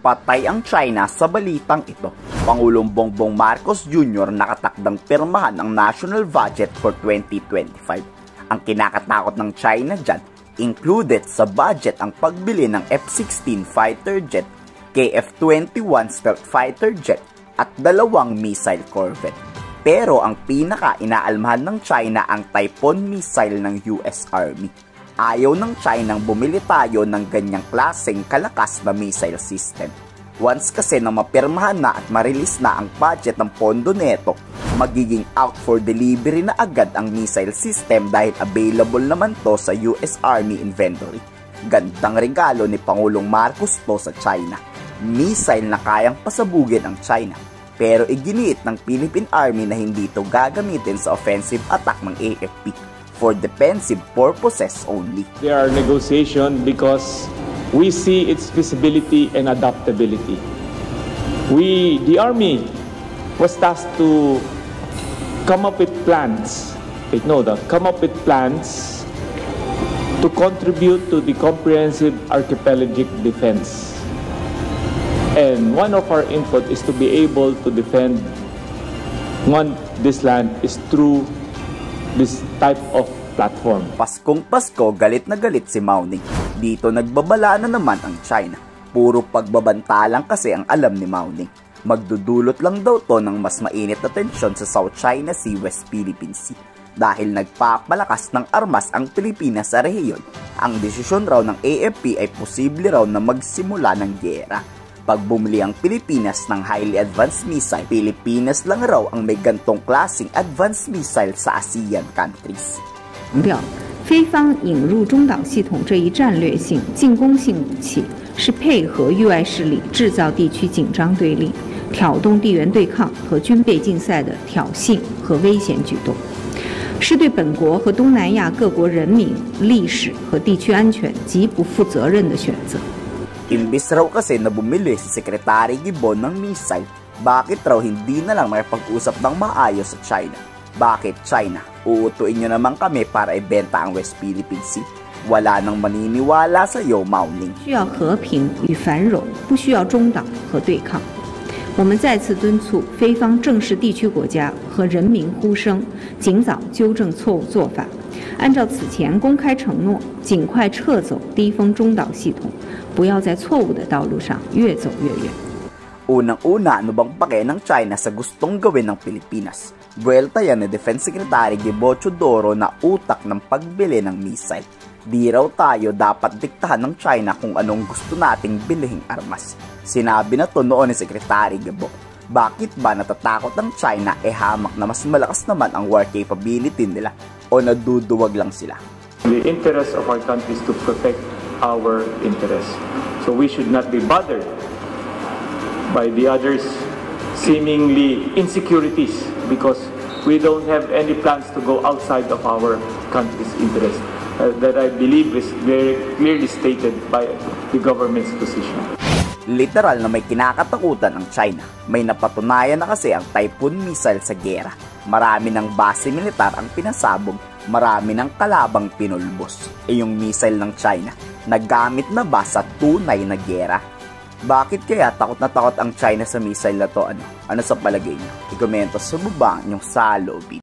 patay ang China sa balitang ito. Pangulong Bongbong Marcos Jr. nakatakdang pirmahan ang national budget for 2025. Ang kinakatakot ng China dyan, included sa budget ang pagbili ng F-16 fighter jet, KF-21 stealth fighter jet at 2 missile corvette. Pero ang pinaka-inaalmahan ng China ang Typhoon missile ng US Army. Ayaw ng China bumili tayo ng ganyang klaseng kalakas na missile system. Once kasi na mapirmahan na at marilis na ang budget ng pondo neto, magiging out for delivery na agad ang missile system dahil available naman to sa US Army inventory. Gandang regalo ni Pangulong Marcos to sa China. Missile na kayang pasabugin ang China. Pero iginiit ng Philippine Army na hindi ito gagamitin sa offensive attack ng AFP for defensive purposes only. There are negotiations because we see its feasibility and adaptability. The Army was tasked to come up with plans, to contribute to the comprehensive archipelagic defense. And one of our input is to be able to defend this land is through this type of platform. Paskong Pasko, galit na galit si Mao Ning. Dito nagbabala na naman ang China. Puro pagbabanta lang kasi ang alam ni Mao Ning. Magdudulot lang daw to ng mas mainit na tensyon sa South China Sea, West Philippine Sea. Dahil nagpapalakas ng armas ang Pilipinas sa rehiyon, ang desisyon raw ng AFP ay posible raw na magsimula ng giyera. Pag bumili ang Pilipinas ng highly advanced missile, Pilipinas lang raw ang may gantong klaseng advanced missile sa ASEAN countries. 非方引入中导系统这一战略性进攻性武器，是配合域外势力制造地区紧张对立、挑动地缘对抗和军备竞赛的挑衅和危险举动，是对本国和东南亚各国人民、历史和地区安全极不负责任的选择。 Imbis raw kasi na bumili si Secretary Gibbon ng missile, bakit raw hindi na lang makipag-usap ng maayos sa China? Bakit China? Uutuin nyo naman kami para ibenta ang West Philippine Sea. Wala nang maniniwala sa iyo, Mao Ning. 需要和平与繁荣，不需要中党和对抗。我们再次敦促非方正视地区国家和人民呼声，尽早纠正错误做法，按照此前公开承诺，尽快撤走低风中导系统。 不要在错误的道路上越走越远。 Unang-una, ano bang pake ng China sa gustong gawin ng Pilipinas? Buwelta yan ni Defense Secretary Gibo Chodoro na utak ng pagbili ng missile. Di raw tayo dapat diktahan ng China kung anong gusto nating bilihing armas. Sinabi na to noon ni Secretary Gibo. Bakit ba natatakot ang China hamak na mas malakas naman ang war capability nila o naduduwag lang sila? The interest of our country is to protect our interests. So we should not be bothered by the others' seemingly insecurities because we don't have any plans to go outside of our country's interest. That I believe is very clearly stated by the government's position. Literal na may kinakatakutan ang China. May napatunayan na kasi ang Typhoon missile sa gera. Marami ng base militar ang pinasabog, marami ng kalabang pinulbos. Yung missile ng China, nagamit na ba sa tunay na gera? Bakit kaya takot na takot ang China sa missile na to? Ano sa palagay niyo? I-komento sa baba yung sa lobby.